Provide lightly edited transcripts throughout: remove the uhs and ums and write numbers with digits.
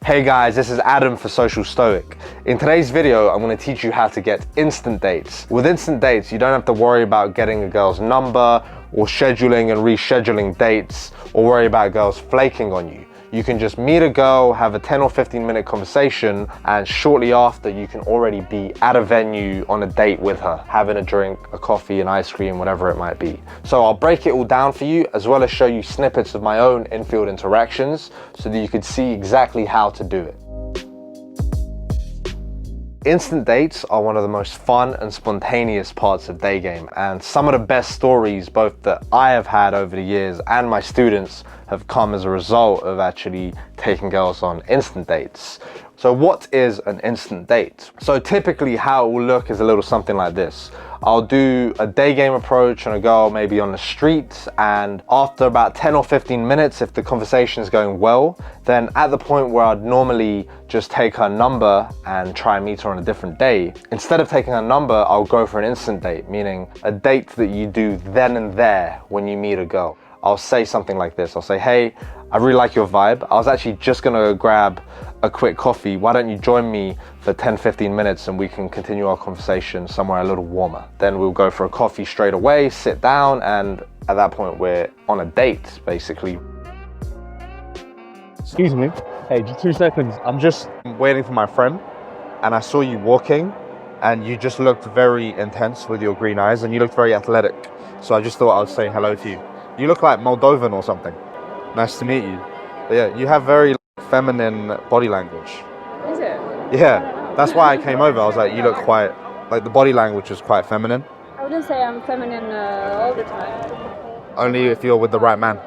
Hey guys, this is Adam for Social Stoic. In today's video, I'm going to teach you how to get instant dates. With instant dates, you don't have to worry about getting a girl's number or scheduling and rescheduling dates or worry about girls flaking on you. You can just meet a girl, have a 10 or 15 minute conversation, and shortly after you can already be at a venue on a date with her, having a drink, a coffee, an ice cream, whatever it might be. So I'll break it all down for you, as well as show you snippets of my own Infield interactions so that you can see exactly how to do it. Instant dates are one of the most fun and spontaneous parts of Daygame, and some of the best stories both that I have had over the years and my students have come as a result of actually taking girls on instant dates. So what is an instant date? So typically how it will look is a little something like this. I'll do a Daygame approach on a girl maybe on the street, and after about 10 or 15 minutes, if the conversation is going well, then at the point where I'd normally just take her number and try and meet her on a different day, instead of taking her number, I'll go for an instant date, meaning a date that you do then and there when you meet a girl. I'll say something like this. I'll say, hey, I really like your vibe. I was actually just gonna grab a quick coffee. Why don't you join me for 10-15 minutes and we can continue our conversation somewhere a little warmer. Then we'll go for a coffee straight away, sit down, and at that point we're on a date, basically. Excuse me. Hey, just 2 seconds. I'm just waiting for my friend, and I saw you walking, and you just looked very intense with your green eyes, and you looked very athletic. So I just thought I'd say hello to you. You look like Moldovan or something. Nice to meet you. But yeah, you have very feminine body language. Is it? Yeah, that's why I came over. I was like, you look quite, like the body language is quite feminine. I wouldn't say I'm feminine all the time. Only if you're with the right man.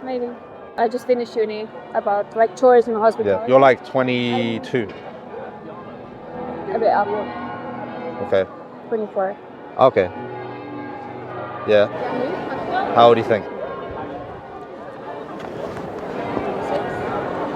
Maybe. I just finished uni about like tourism and hospitality. Yeah, you're like 22. A bit up. Okay. 24. Okay. Yeah. How old do you think? 6.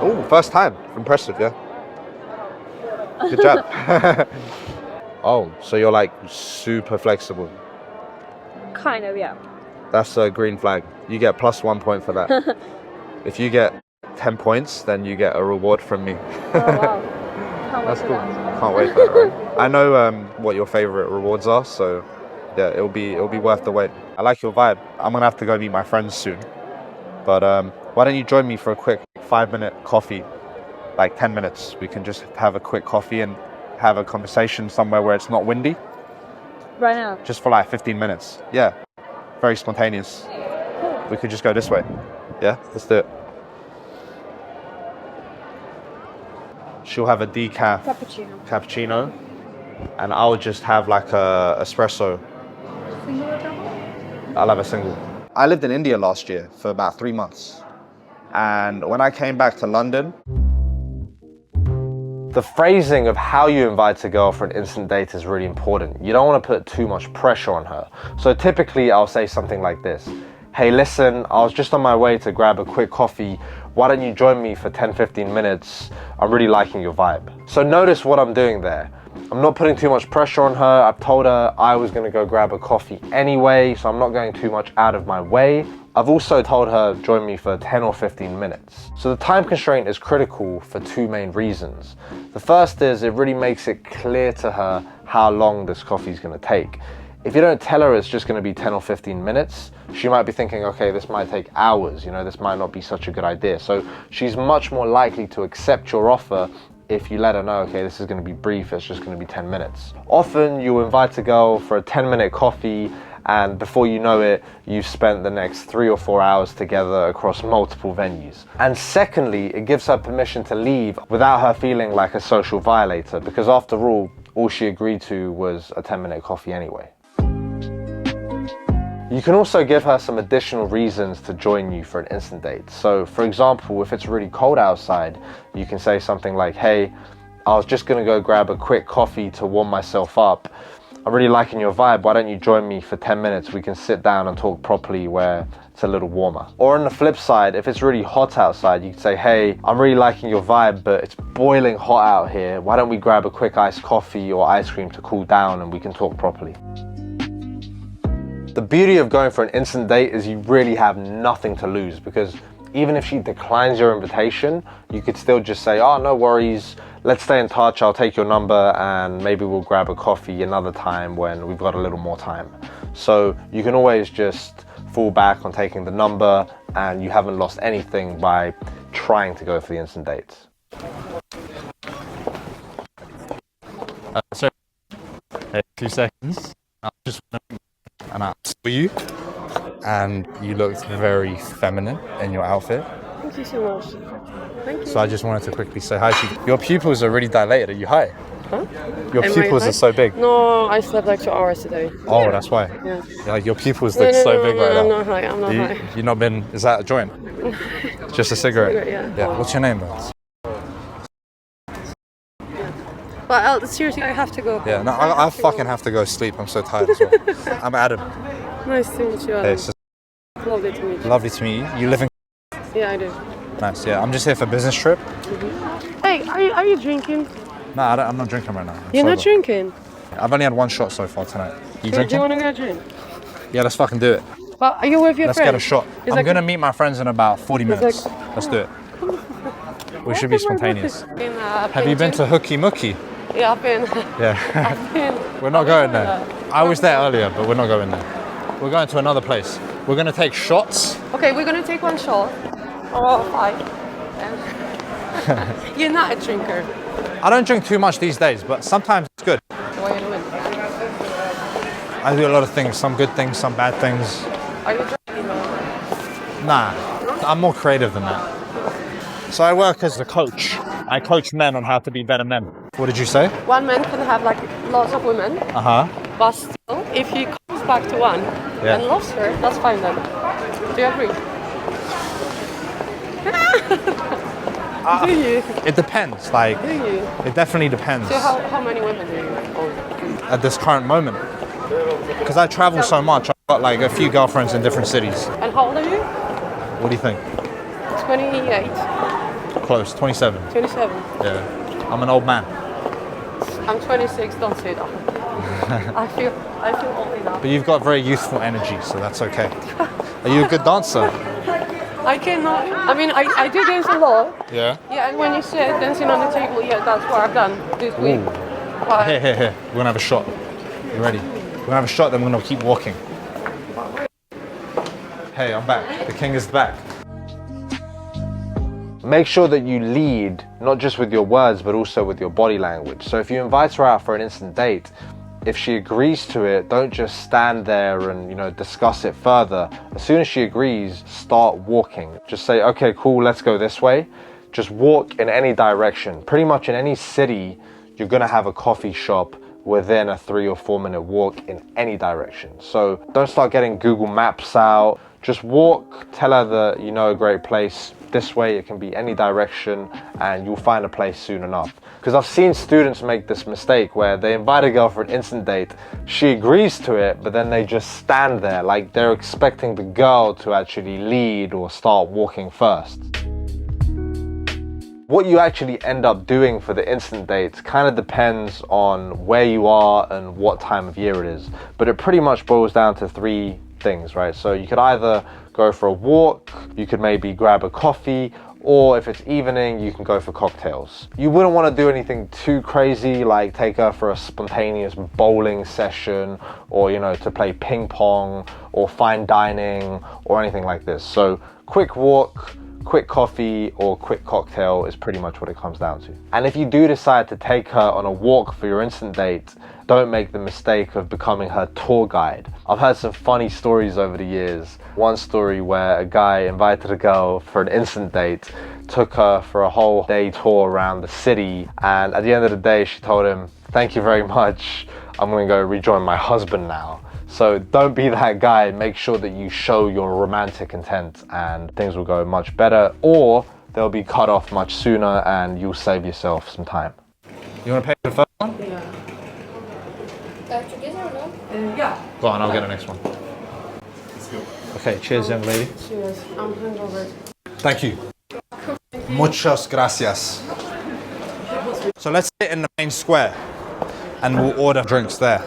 Oh, first time. Impressive, yeah. Good job. Oh, so you're like super flexible. Kind of, yeah. That's a green flag. You get +1 point for that. If you get 10 points, then you get a reward from me. Oh, wow. That's cool. Can't wait for that, right? I know what your favorite rewards are, so yeah, it'll be worth the wait. I like your vibe. I'm gonna have to go meet my friends soon, but why don't you join me for a quick 5-minute coffee, like 10 minutes. We can just have a quick coffee and have a conversation somewhere where it's not windy. Right now? Just for like 15 minutes. Yeah, very spontaneous. Cool. We could just go this way. Yeah, let's do it. She'll have a decaf cappuccino, and I'll just have like a espresso. Single or double? I'll have a single. I lived in India last year for about 3 months. And when I came back to London, the phrasing of how you invite a girl for an instant date is really important. You don't want to put too much pressure on her. So typically I'll say something like this. Hey, listen, I was just on my way to grab a quick coffee. Why don't you join me for 10-15 minutes? I'm really liking your vibe. So notice what I'm doing there. I'm not putting too much pressure on her. I've told her I was gonna go grab a coffee anyway, so I'm not going too much out of my way. I've also told her join me for 10 or 15 minutes. So the time constraint is critical for 2 main reasons. The first is it really makes it clear to her how long this coffee is gonna take. If you don't tell her it's just gonna be 10 or 15 minutes, she might be thinking, okay, this might take hours, you know, this might not be such a good idea. So she's much more likely to accept your offer if you let her know, okay, this is gonna be brief, it's just gonna be 10 minutes. Often you invite a girl for a 10-minute coffee, and before you know it, you've spent the next 3 or 4 hours together across multiple venues. And secondly, it gives her permission to leave without her feeling like a social violator, because after all she agreed to was a 10-minute coffee anyway. You can also give her some additional reasons to join you for an instant date. So for example, if it's really cold outside, you can say something like, hey, I was just gonna go grab a quick coffee to warm myself up. I'm really liking your vibe. Why don't you join me for 10 minutes? We can sit down and talk properly where it's a little warmer. Or on the flip side, if it's really hot outside, you can say, hey, I'm really liking your vibe, but it's boiling hot out here. Why don't we grab a quick iced coffee or ice cream to cool down and we can talk properly. The beauty of going for an instant date is you really have nothing to lose, because even if she declines your invitation, you could still just say, oh, no worries, let's stay in touch, I'll take your number and maybe we'll grab a coffee another time when we've got a little more time. So you can always just fall back on taking the number and you haven't lost anything by trying to go for the instant dates. So, hey, 2 seconds. I just and I saw you, and you looked very feminine in your outfit. Thank you so much. Thank you. So I just wanted to quickly say hi to you. Your pupils are really dilated. Are you high? Huh? Your pupils are so big. No, I slept like 2 hours today. Oh, that's why. Yeah. Like your pupils look so big right now. I'm not high. I'm not high. You not been? Is that a joint? Just a cigarette. Yeah. What's your name, though? But seriously, I have to go. Yeah. No, I fucking have to go sleep. I'm so tired as well. I'm Adam. Nice to meet you, Adam. Hey, it's Lovely to meet you. lovely to meet you. You live in? Yeah, I do. Nice. Yeah. I'm just here for business trip. Hey, are you drinking? No, I'm not drinking right now. I'm You're not sober. drinking? I've only had 1 shot so far tonight. You Do drinking? you want to get a drink? Yeah, let's fucking do it. Well, are you with your Let's friends? get a shot. It's I'm gonna meet my friends in about 40 minutes. like- Let's do it. We should be spontaneous. Have Have you been to Hooky Mookie? Yeah, I've been. Yeah. We're not going there. I was there earlier, but we're not going there. We're going to another place. We're gonna take shots. Okay, we're gonna take 1 shot. Or 5. And you're not a drinker. I don't drink too much these days, but sometimes it's good. What are you doing? I do a lot of things, some good things, some bad things. Are you drinking? Nah, I'm more creative than that. So I work as a coach. I coach men on how to be better men. What did you say? One man can have like lots of women, Uh-huh. but still, if he comes back to one and loves her, that's fine then. Do you agree? Do you? It depends, like, Do you? it definitely depends So how many women do you own? at this current moment. Because I travel so much, I've got like a few girlfriends in different cities. And how old are you? What do you think? 28, Close, 27. 27. Yeah. I'm an old man. I'm 26, don't say that. I feel old enough. But you've got very youthful energy, so that's okay. Are you a good dancer? I cannot, I mean, I do dance a lot. Yeah. Yeah, and when you said dancing on the table, yeah, that's what I've done this week. But Here. We're gonna have a shot. You ready? We're gonna have a shot, then we're gonna keep walking. Hey, I'm back. The king is back. Make sure that you lead, not just with your words, but also with your body language. So if you invite her out for an instant date, if she agrees to it, don't just stand there and, discuss it further. As soon as she agrees, start walking. Just say, okay, cool, let's go this way. Just walk in any direction. Pretty much in any city, you're gonna have a coffee shop within a 3 or 4 minute walk in any direction. So don't start getting Google Maps out. Just walk, tell her that you know a great place. This way it can be any direction and you'll find a place soon enough. Because I've seen students make this mistake where they invite a girl for an instant date, she agrees to it, but then they just stand there like they're expecting the girl to actually lead or start walking first. What you actually end up doing for the instant dates kind of depends on where you are and what time of year it is. But it pretty much boils down to 3 things, right? So you could either go for a walk, you could maybe grab a coffee, or if it's evening, you can go for cocktails. You wouldn't want to do anything too crazy, like take her for a spontaneous bowling session, or to play ping pong, or fine dining, or anything like this. So quick walk, quick coffee, or quick cocktail is pretty much what it comes down to. And if you do decide to take her on a walk for your instant date, don't make the mistake of becoming her tour guide. I've heard some funny stories over the years. One story where a guy invited a girl for an instant date, took her for a whole day tour around the city, and at the end of the day she told him, "Thank you very much, I'm gonna go rejoin my husband now." So don't be that guy. Make sure that you show your romantic intent and things will go much better, or they'll be cut off much sooner and you'll save yourself some time. You wanna pay for the first one? yeah. Together or no? Yeah. Go on, I'll get the next one. Okay, cheers, young lady. Cheers. I'm hungover. Thank you. Muchas gracias. So let's sit in the main square and we'll order drinks there.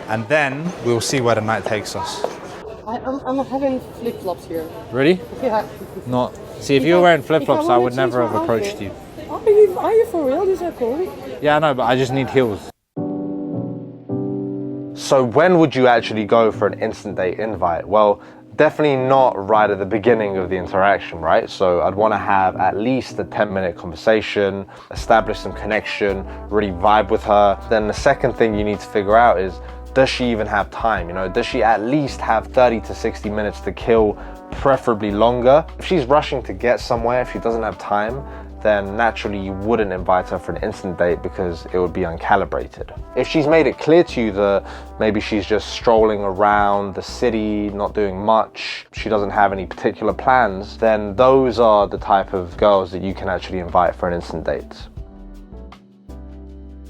And then we'll see where the night takes us. I'm having flip-flops here. Really? Yeah. Not. See, if you were wearing flip-flops, I would never have approached you. Are you for real? These are cool. Yeah, I know, but I just need heels. So when would you actually go for an instant date invite? Well, definitely not right at the beginning of the interaction, right? So I'd want to have at least a 10-minute conversation, establish some connection, really vibe with her. Then the second thing you need to figure out is, does she even have time? You know, does she at least have 30 to 60 minutes to kill, preferably longer? If she's rushing to get somewhere, if she doesn't have time, then naturally you wouldn't invite her for an instant date because it would be uncalibrated. If she's made it clear to you that maybe she's just strolling around the city, not doing much, she doesn't have any particular plans, then those are the type of girls that you can actually invite for an instant date.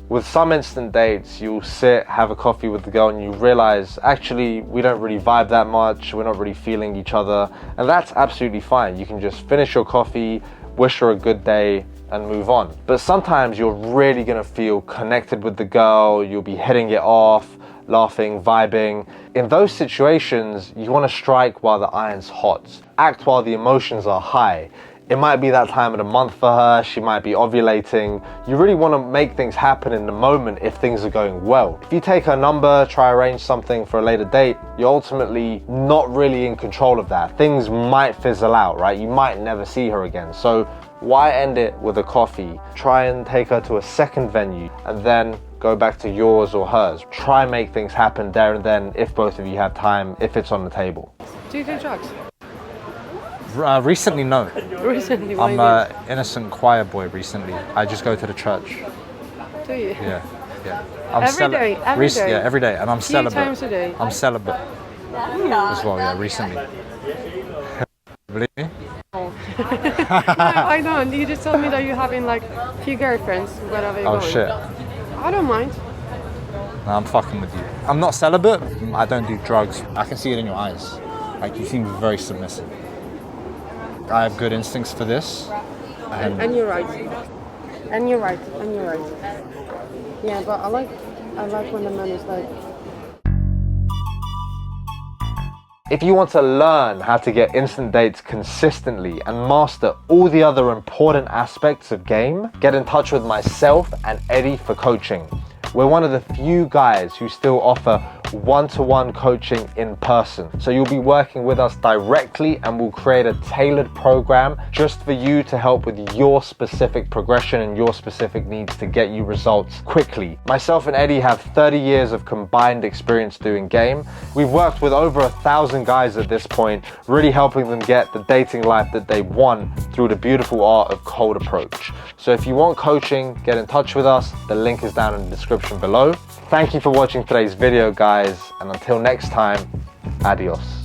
With some instant dates, you'll sit, have a coffee with the girl and you realize, actually, we don't really vibe that much, we're not really feeling each other, and that's absolutely fine. You can just finish your coffee, wish her a good day, and move on. But sometimes you're really gonna feel connected with the girl, you'll be hitting it off, laughing, vibing. In those situations, you wanna strike while the iron's hot. Act while the emotions are high. It might be that time of the month for her, she might be ovulating. You really want to make things happen in the moment if things are going well. If you take her number, try arrange something for a later date, you're ultimately not really in control of that. Things might fizzle out, right? You might never see her again. So why end it with a coffee? Try and take her to a second venue and then go back to yours or hers. Try and make things happen there and then if both of you have time, if it's on the table. Do you do drugs? Recently, no. Recently, I'm an innocent choir boy recently. I just go to the church. Do you? Yeah, yeah. I'm Every day? Yeah, every day. And I'm Few celibate. times a day? I'm celibate as well, yeah, recently. Believe me? No, I don't. You just told me that you're having like a few girlfriends, wherever you're Oh, going. shit. I don't mind. No, I'm fucking with you. I'm not celibate. I don't do drugs. I can see it in your eyes. Like, you seem very submissive. I have good instincts for this. And you're right. And you're right. And you're right. Yeah, but I like when the man is like. If you want to learn how to get instant dates consistently and master all the other important aspects of game, get in touch with myself and Eddie for coaching. We're one of the few guys who still offer one-to-one coaching in person. So you'll be working with us directly and we'll create a tailored program just for you to help with your specific progression and your specific needs to get you results quickly. Myself and Eddie have 30 years of combined experience doing game. We've worked with over 1,000 guys at this point, really helping them get the dating life that they want through the beautiful art of cold approach. So if you want coaching, get in touch with us. The link is down in the description below. Thank you for watching today's video, guys, and until next time, adios.